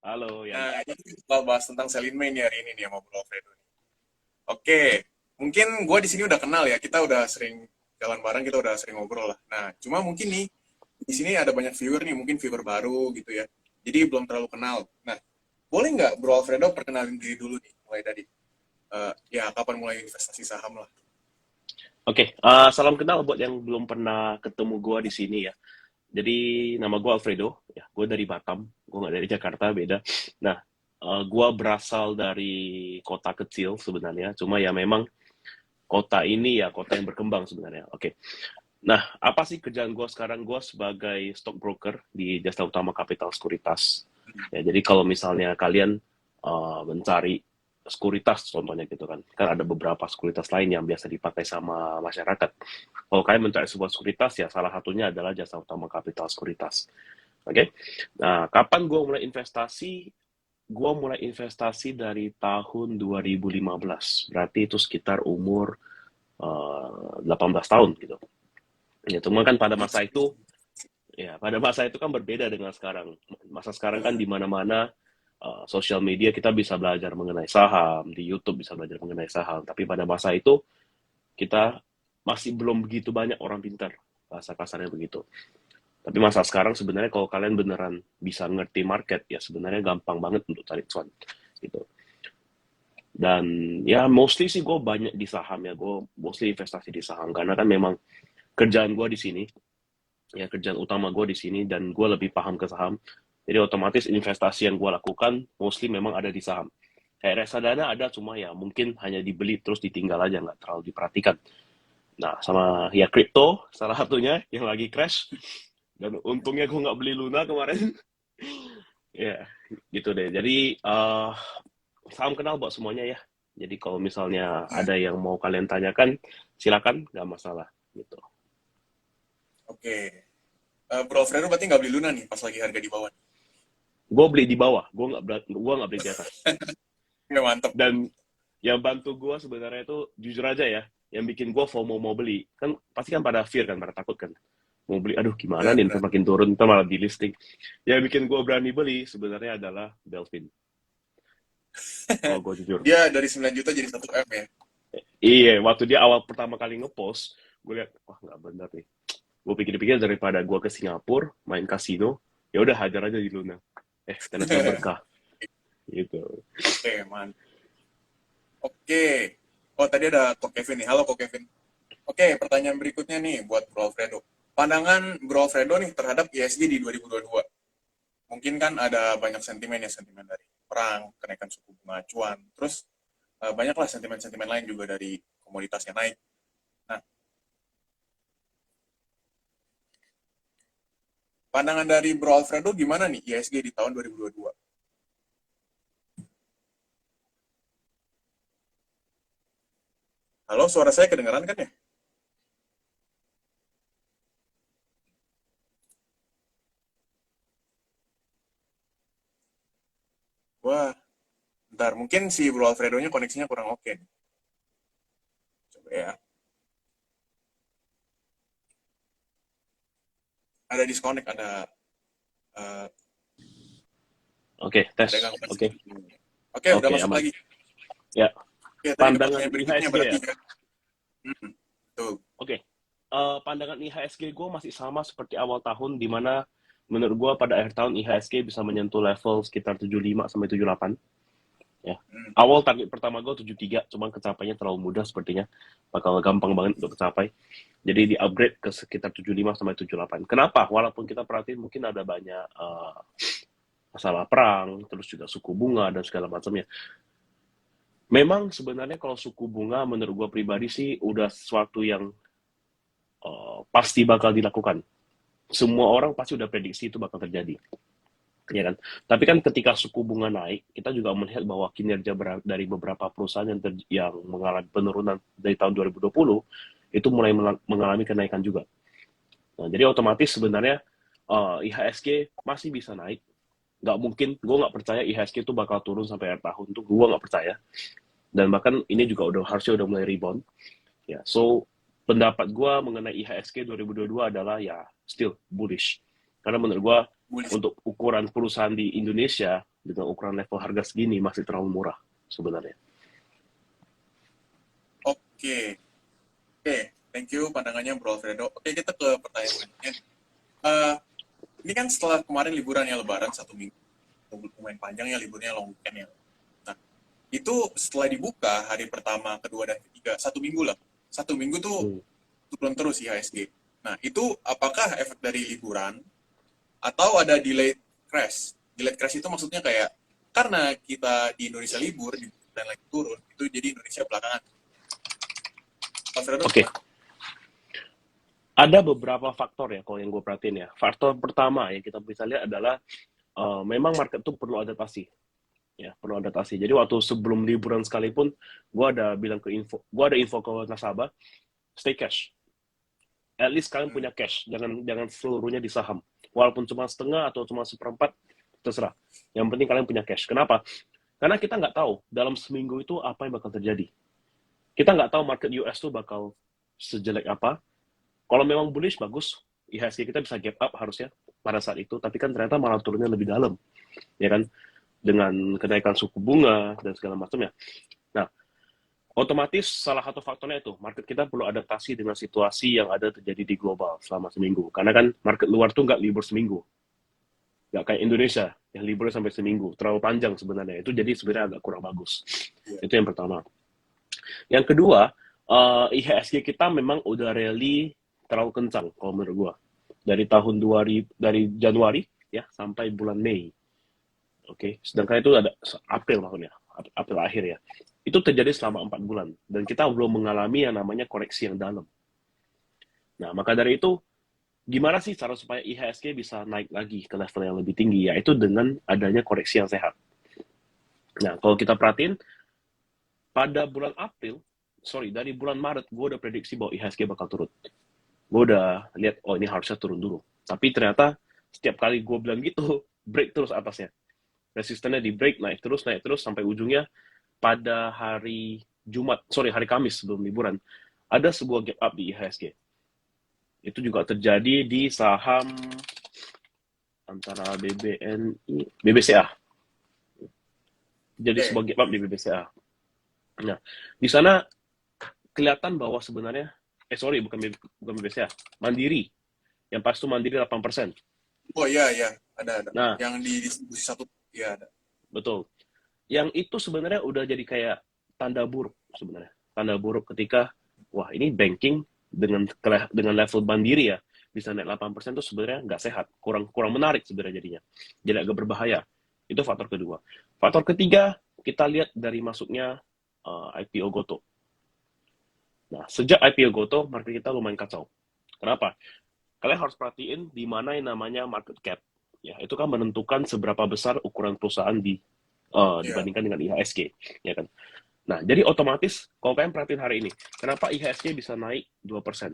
Halo, Yan. Nah, ini kita bakal bahas tentang Celine May nih hari ini nih sama Bro Alfredo. Oke, mungkin gue di sini udah kenal ya, kita udah sering jalan bareng, kita udah sering ngobrol lah. Nah, cuma mungkin nih di sini ada banyak viewer nih, mungkin viewer baru gitu ya. Jadi belum terlalu kenal. Nah, boleh nggak Bro Alfredo perkenalin diri dulu nih, mulai dari ya kapan mulai investasi saham lah. Oke, salam kenal buat yang belum pernah ketemu gua di sini ya. Jadi nama gua Alfredo, ya. Gua dari Batam, gua nggak dari Jakarta, beda. Nah, gua berasal dari kota kecil sebenarnya. Cuma ya memang kota ini ya kota yang berkembang sebenarnya. Oke. Nah, apa sih kerjaan gua sekarang? Gua sebagai stockbroker di Jasa Utama Capital Sekuritas. Ya, jadi kalau misalnya kalian mencari sekuritas contohnya gitu kan ada beberapa sekuritas lain yang biasa dipakai sama masyarakat. Kalau kalian mencari sebuah sekuritas ya salah satunya adalah Jasa Utama Capital Sekuritas. Oke, nah kapan gue mulai investasi? Gue mulai investasi dari tahun 2015, berarti itu sekitar umur 18 tahun gitu. Ya, cuma kan pada masa itu kan berbeda dengan sekarang. Masa sekarang kan di mana-mana sosial media kita bisa belajar mengenai saham, di YouTube bisa belajar mengenai saham. Tapi pada masa itu kita masih belum begitu banyak orang pintar, bahasa kasarnya begitu. Tapi masa sekarang sebenarnya kalau kalian beneran bisa ngerti market, ya sebenarnya gampang banget untuk cari cuan gitu. Dan ya mostly sih gue banyak di saham ya, gue mostly investasi di saham karena kan memang kerjaan gue di sini, ya kerjaan utama gue di sini dan gue lebih paham ke saham. Jadi otomatis investasi yang gue lakukan mostly memang ada di saham. Kayak reksadana ada cuma ya mungkin hanya dibeli terus ditinggal aja nggak terlalu diperhatikan. Nah sama ya kripto salah satunya yang lagi crash dan untungnya gue nggak beli Luna kemarin. Ya gitu deh. Jadi salam kenal buat semuanya ya. Jadi kalau misalnya Nah, ada yang mau kalian tanyakan silakan nggak masalah gitu. oke. Bro Alfredo berarti nggak beli Luna nih pas lagi harga di bawah. Gue beli di bawah, gue nggak beli di atas. Nggak mantep. Dan yang bantu gue sebenarnya itu jujur aja ya, yang bikin gue FOMO mau beli kan pasti kan pada fear kan, pada takut kan mau beli, aduh gimana nih ntar Benar-benar. makin turun ntar malah di listing. Yang bikin gue berani beli sebenarnya adalah Delfin, kalau gue jujur. Dia dari 9 juta jadi 1 M ya. Iya, waktu dia awal pertama kali ngepost, gue lihat wah nggak benar nih. Gue pikir-pikir daripada gue ke Singapura main kasino, ya udah hajar aja di Luna. Ternyata berkah gitu. Oke, mantap. Oke. Oh, tadi ada Ko Kevin nih. Halo Ko Kevin. Oke, pertanyaan berikutnya nih buat Bro Alfredo. Pandangan Bro Alfredo nih terhadap ISG di 2022. Mungkin kan ada banyak sentimen ya, sentimen dari perang, kenaikan suku bunga acuan, terus banyaklah sentimen-sentimen lain juga dari komoditas yang naik. Nah, pandangan dari Bro Alfredo gimana nih ISG di tahun 2022? Halo, suara saya kedengaran kan ya? Wah, bentar, mungkin si Bro Alfredo-nya koneksinya kurang oke nih. Coba ya. Ada disconnect, uh, Oke, ada tes. gangguan Oke, sedikit. Oke, udah oke masuk aman. lagi. Ya, Oke, tadi ada pandangan pertanyaan berikutnya IHSG berarti ya. ya. Betul. Oke, pandangan IHSG gue masih sama seperti awal tahun, di mana menurut gue pada akhir tahun IHSG bisa menyentuh level sekitar 75 sampai 78. Ya. Hmm. Awal target pertama gue 73, cuman kecapainya terlalu mudah sepertinya. Bakal gampang banget untuk kecapai. Jadi di-upgrade ke sekitar 75 sampai 78. Kenapa? Walaupun kita perhatiin mungkin ada banyak masalah perang, terus juga suku bunga dan segala macamnya. Memang sebenarnya kalau suku bunga menurut gue pribadi sih udah sesuatu yang pasti bakal dilakukan. Semua orang pasti udah prediksi itu bakal terjadi, ya kan? Tapi kan ketika suku bunga naik, kita juga melihat bahwa kinerja dari beberapa perusahaan yang mengalami penurunan dari tahun 2020 itu mulai mengalami kenaikan juga. Nah, jadi otomatis sebenarnya IHSG masih bisa naik. Nggak mungkin, gue nggak percaya IHSG itu bakal turun sampai akhir tahun, itu gue nggak percaya. Dan bahkan ini juga harusnya udah mulai rebound. Ya, so pendapat gue mengenai IHSG 2022 adalah ya still bullish. Karena menurut gue Bullish. untuk ukuran perusahaan di Indonesia dengan ukuran level harga segini masih terlalu murah sebenarnya. Oke, oke, thank you pandangannya Bro Alfredo. Oke, kita ke pertanyaan selanjutnya. Eh, ini kan setelah kemarin liburan ya Lebaran 1 minggu, lumayan panjang ya liburnya, long weekend ya. Nah, itu setelah dibuka hari pertama, kedua, dan ketiga, 1 minggu lah. 1 minggu tuh Hmm. turun terus IHSG. Nah, itu apakah efek dari liburan atau ada delayed crash? Delayed crash itu maksudnya kayak karena kita di Indonesia libur dan lagi turun, itu jadi Indonesia belakangan. Alfredo Oke, gimana? ada beberapa faktor ya kalau yang gue perhatiin ya. Faktor pertama yang kita bisa lihat adalah memang market tuh perlu adaptasi. Ya, perlu adaptasi. Jadi waktu sebelum liburan sekalipun, gue ada info ke nasabah, stay cash. At least kalian Hmm. punya cash, jangan seluruhnya di saham. Walaupun cuma setengah atau cuma seperempat, terserah. Yang penting kalian punya cash. Kenapa? Karena kita nggak tahu dalam seminggu itu apa yang bakal terjadi. Kita nggak tahu market US tuh bakal sejelek apa. Kalau memang bullish, bagus. IHSG kita bisa gap up harusnya pada saat itu. Tapi kan ternyata malah turunnya lebih dalam. Ya kan? Dengan kenaikan suku bunga dan segala macamnya. Nah, otomatis salah satu faktornya itu, market kita perlu adaptasi dengan situasi yang ada terjadi di global selama seminggu. Karena kan market luar tuh nggak libur seminggu. Nggak kayak Indonesia, yang liburnya sampai seminggu. Terlalu panjang sebenarnya. Itu jadi sebenarnya agak kurang bagus. Iya. Itu yang pertama. Yang kedua, IHSG kita memang udah rally terlalu kencang kalau menurut gua. Dari Januari ya sampai bulan Mei. Oke, sedangkan itu ada April maksudnya, April akhir ya. Itu terjadi selama 4 bulan dan kita belum mengalami yang namanya koreksi yang dalam. Nah, maka dari itu gimana sih cara supaya IHSG bisa naik lagi ke level yang lebih tinggi, yaitu dengan adanya koreksi yang sehat. Nah, kalau kita perhatiin pada bulan dari bulan Maret, gue udah prediksi bahwa IHSG bakal turun. Gue udah lihat, oh ini harusnya turun dulu. Tapi ternyata setiap kali gue bilang gitu, break terus atasnya. Resistennya di break, naik terus, sampai ujungnya pada hari Kamis sebelum liburan, ada sebuah gap up di IHSG. Itu juga terjadi di saham antara BBCA. Jadi Oke, sebuah gap up di BBCA. Nah, di sana kelihatan bahwa sebenarnya, bukan BBCA, Mandiri. Yang pas itu Mandiri 8%. oh iya iya, ada. Nah, Yang di distribusi satu, iya ada. betul. Yang itu sebenarnya udah jadi kayak tanda buruk sebenarnya. Tanda buruk ketika, wah ini banking dengan level Mandiri ya, bisa naik 8% itu sebenarnya nggak sehat. Kurang menarik sebenarnya jadinya. Jadi agak berbahaya. Itu faktor kedua. Faktor ketiga, kita lihat dari masuknya IPO Goto. Nah, sejak IPO Goto, market kita lumayan kacau. Kenapa? Kalian harus perhatiin di mana yang namanya market cap. Ya, itu kan menentukan seberapa besar ukuran perusahaan Iya, dibandingkan dengan IHSG, ya kan? Nah, jadi otomatis kalau kalian perhatiin hari ini, kenapa IHSG bisa naik 2%?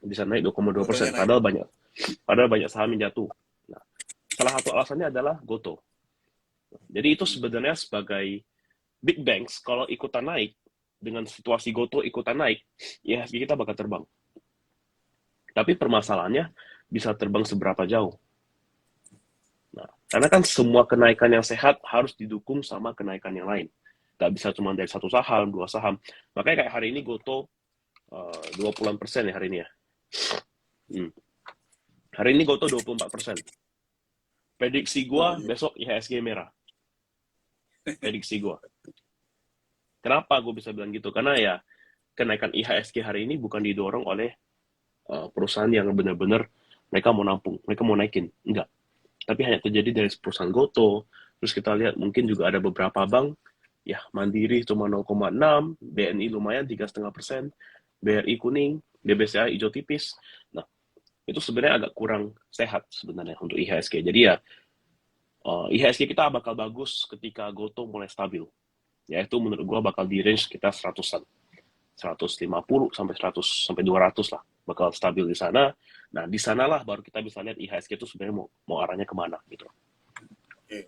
Bisa naik 2,2%, dua-duanya naik. padahal banyak saham yang jatuh. Nah, salah satu alasannya adalah Goto. Jadi itu sebenarnya sebagai big banks, kalau ikutan naik, dengan situasi Goto ikutan naik, IHSG kita bakal terbang. Tapi permasalahannya bisa terbang seberapa jauh. Nah, karena kan semua kenaikan yang sehat harus didukung sama kenaikan yang lain. Nggak bisa cuma dari satu saham, dua saham. Makanya kayak hari ini Goto 20% ya hari ini ya. Hmm. Hari ini Goto 24%. Prediksi gue Oh iya. besok IHSG merah. Prediksi gue. Kenapa gue bisa bilang gitu? Karena ya kenaikan IHSG hari ini bukan didorong oleh perusahaan yang benar-benar mereka mau nampung, mereka mau naikin. Enggak. Tapi hanya terjadi dari perusahaan Goto. Terus kita lihat mungkin juga ada beberapa bank, ya Mandiri cuma 0,6, BNI lumayan 3,5%, BRI kuning, BBCA hijau tipis. Nah, itu sebenarnya agak kurang sehat sebenarnya untuk IHSG. Jadi ya IHSG kita bakal bagus ketika Goto mulai stabil. Yaitu menurut gua bakal di range kita 100-an. 150 sampai 100 sampai 200 lah bakal stabil di sana. Nah, di sanalah baru kita bisa lihat IHSG itu sebenarnya mau arahnya kemana gitu. Oke.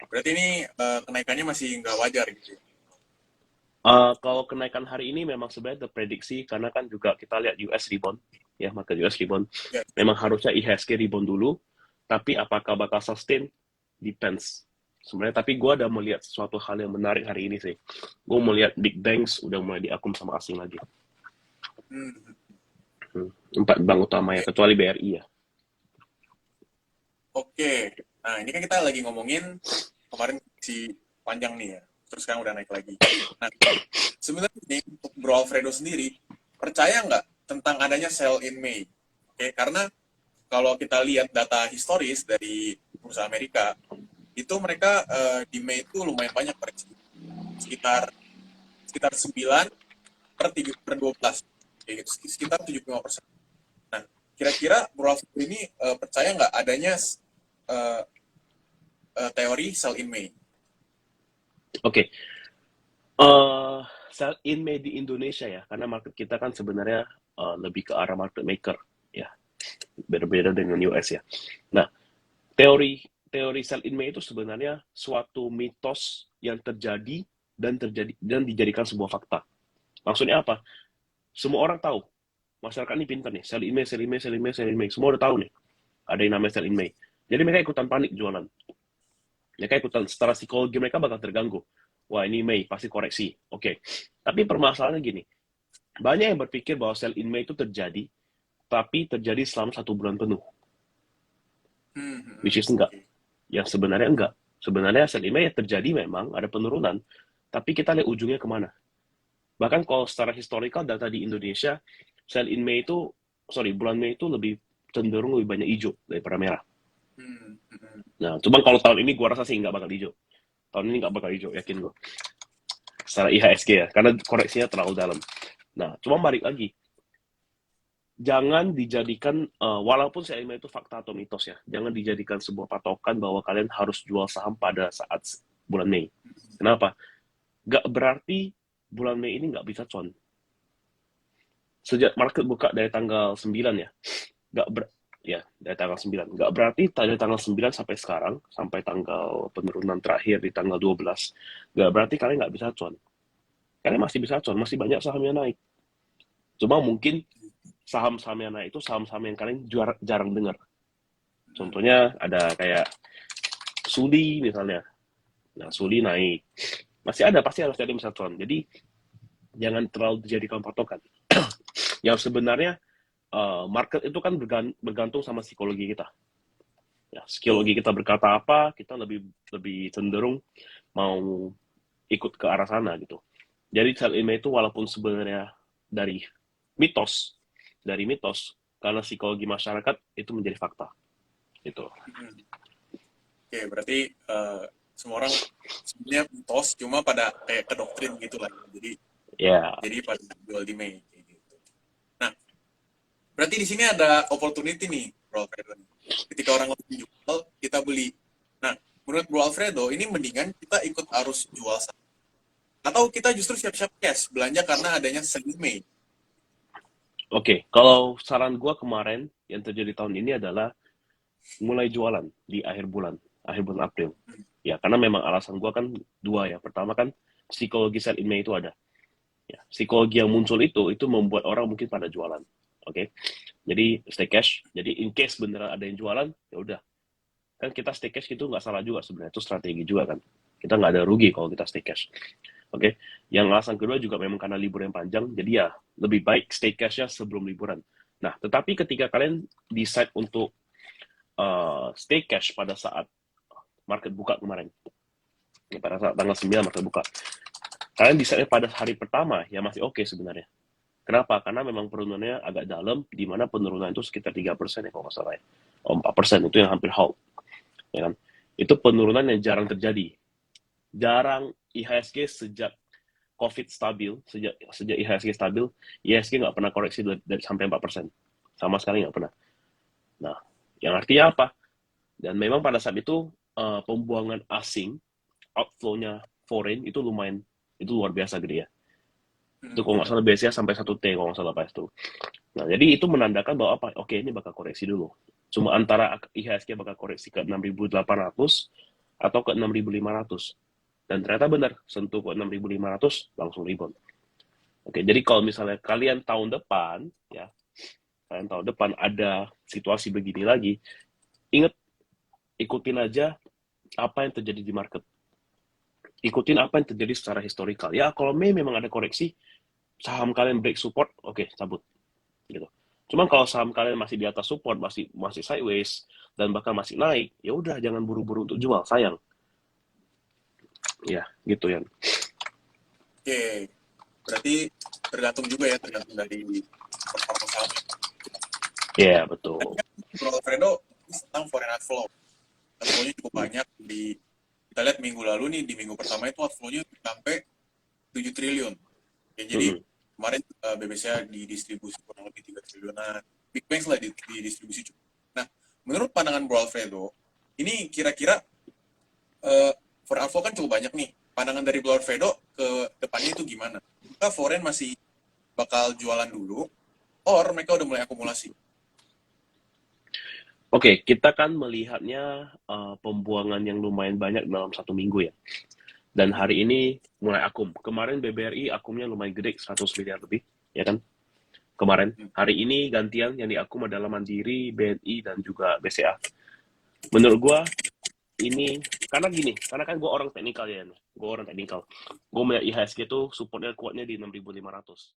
Berarti ini kenaikannya masih nggak wajar gitu ya? Kalau kenaikan hari ini memang sebenarnya terprediksi karena kan juga kita lihat US rebound, ya market US rebound. Ya, Memang harusnya IHSG rebound dulu, tapi apakah bakal sustain? depends. Sebenarnya, tapi gue udah melihat sesuatu hal yang menarik hari ini sih. Gue melihat big banks udah mulai diakum sama asing lagi. Hmm. 4 bank utama ya, Oke. kecuali BRI ya. Oke. Nah, ini kan kita lagi ngomongin kemarin si panjang nih ya. Terus sekarang udah naik lagi. Nah, sebenarnya nih, untuk Bro Alfredo sendiri, percaya nggak tentang adanya sell in May? Oke, karena kalau kita lihat data historis dari bursa Amerika, itu mereka di Mei itu lumayan banyak koreksi. Sekitar sekitar 9 per 12. Kayak gitu, sekitar 75%. Nah, kira-kira Bro Alfredo ini percaya nggak adanya eh, teori sell in May? Oke, sell in May di Indonesia ya, karena market kita kan sebenarnya lebih ke arah market maker ya, beda-beda dengan US ya. Nah, teori teori sell in May itu sebenarnya suatu mitos yang terjadi dan dijadikan sebuah fakta. Maksudnya apa? Semua orang tahu, masyarakat ini pintar nih, sell in May, sell in May, sell in May, sell in May. Semua udah tahu nih, ada yang namanya sell in May. Jadi mereka ikutan panik jualan. Mereka ikutan, secara psikologi mereka bakal terganggu. Wah, ini Mei, pasti koreksi. Oke. Tapi permasalahannya gini, banyak yang berpikir bahwa sell in May itu terjadi, tapi terjadi selama 1 bulan penuh. Which is enggak. Oke. Yang sebenarnya enggak. Sebenarnya sell in May terjadi memang, ada penurunan, tapi kita lihat ujungnya kemana. Bahkan kalau secara historical data di Indonesia, sell in May itu, bulan Mei itu lebih cenderung lebih banyak hijau daripada merah. Nah, cuman kalau tahun ini gua rasa sih nggak bakal hijau. Tahun ini nggak bakal hijau, yakin gue. Secara IHSG ya, karena koreksinya terlalu dalam. Nah, cuma balik lagi, jangan dijadikan, walaupun saya itu fakta atau mitos ya, jangan dijadikan sebuah patokan bahwa kalian harus jual saham pada saat bulan Mei. Kenapa? Nggak berarti bulan Mei ini nggak bisa con. Sejak market buka dari tanggal 9 ya, nggak ber, ya dari tanggal 9. Nggak berarti dari tanggal 9 sampai sekarang, sampai tanggal penurunan terakhir di tanggal 12, nggak berarti kalian nggak bisa con. Kalian masih bisa con, masih banyak saham yang naik. Cuma mungkin saham-saham yang naik itu saham-saham yang kalian jarang dengar. Contohnya ada kayak Suli misalnya. Nah, Suli naik. Masih ada, pasti harus ada misal con. Jadi, jangan terlalu dijadikan patokan. Yang sebenarnya, market itu kan bergantung sama psikologi kita. Ya, psikologi kita berkata apa, kita lebih lebih cenderung mau ikut ke arah sana gitu. Jadi sell in May itu walaupun sebenarnya dari mitos, karena psikologi masyarakat itu menjadi fakta. Gitu. Oke, berarti semua orang sebenarnya mitos, cuma pada kayak ke doktrin gitu lah. Jadi Ya, pada jual di Mei. Kayak gitu. Nah, berarti di sini ada opportunity nih, Bro Alfredo. Ketika orang lagi jual, kita beli. Nah, menurut Bro Alfredo, ini mendingan kita ikut arus jual saham. Atau kita justru siap-siap cash, belanja karena adanya sell in Mei. oke. Kalau saran gua kemarin yang terjadi tahun ini adalah mulai jualan di akhir bulan April. Ya, karena memang alasan gua kan dua ya. Pertama kan psikologi sell in May itu ada. Ya, psikologi yang muncul itu membuat orang mungkin pada jualan. Oke. Jadi stay cash. Jadi in case beneran ada yang jualan, ya udah. Kan kita stay cash itu nggak salah juga sebenarnya. Itu strategi juga kan. Kita nggak ada rugi kalau kita stay cash. Oke. Yang alasan kedua juga memang karena libur yang panjang. Jadi ya lebih baik stay cash-nya sebelum liburan. Nah, tetapi ketika kalian decide untuk stay cash pada saat market buka kemarin, ya, pada saat tanggal 9 market buka, kalian decide pada hari pertama ya masih oke sebenarnya. Kenapa? Karena memang penurunannya agak dalam, di mana penurunan itu sekitar 3% ya kalau nggak salah ya. 4% itu yang hampir halt. Ya kan? Itu penurunan yang jarang terjadi. Jarang IHSG sejak COVID stabil, sejak IHSG stabil, IHSG nggak pernah koreksi dari sampai 4%. Sama sekali nggak pernah. Nah, yang artinya apa? Dan memang pada saat itu pembuangan asing, outflow-nya foreign itu lumayan, itu luar biasa gede ya. Itu kalau nggak salah biasanya sampai 1T kalau nggak salah pas itu. Nah, jadi itu menandakan bahwa apa? Oke, ini bakal koreksi dulu. Cuma antara IHSG bakal koreksi ke 6.800 atau ke 6.500. Dan ternyata benar, sentuh ke 6.500 langsung rebound. Oke, jadi kalau misalnya kalian tahun depan, ya, kalian tahun depan ada situasi begini lagi, ingat ikutin aja apa yang terjadi di market. Ikutin apa yang terjadi secara historikal. Ya, kalau memang ada koreksi, saham kalian break support, oke, cabut. Gitu. Cuman kalau saham kalian masih di atas support, masih masih sideways, dan bahkan masih naik, ya udah jangan buru-buru untuk jual, sayang. Ya, gitu ya. Oke, berarti tergantung juga ya, tergantung dari performa sahamnya. Ya, Tadi betul. kan Bro Alfredo tentang foreign outflow. Outflow-nya cukup banyak. Kita lihat minggu lalu nih, di minggu pertama itu outflow-nya sampai 7 triliun. Ya, jadi Mm-mm. kemarin BBCA didistribusi kurang lebih 3 triliunan. Big Banks lah didistribusi cukup. Nah, menurut pandangan Bro Alfredo, ini kira-kira foreign outflow kan cukup banyak nih. Pandangan dari Bro Alfredo ke depannya itu gimana? Apakah foreign masih bakal jualan dulu, or mereka udah mulai akumulasi? Oke, kita kan melihatnya pembuangan yang lumayan banyak dalam 1 minggu ya. Dan hari ini mulai akum. Kemarin BBRI akumnya lumayan gede, 100 miliar lebih, ya kan? Kemarin. Hari ini gantian yang diakum adalah Mandiri, BNI, dan juga BCA. Menurut gua ini, karena gini, karena kan gue orang teknikal ya, gue orang teknikal. Gue melihat IHSG itu supportnya kuatnya di 6.500.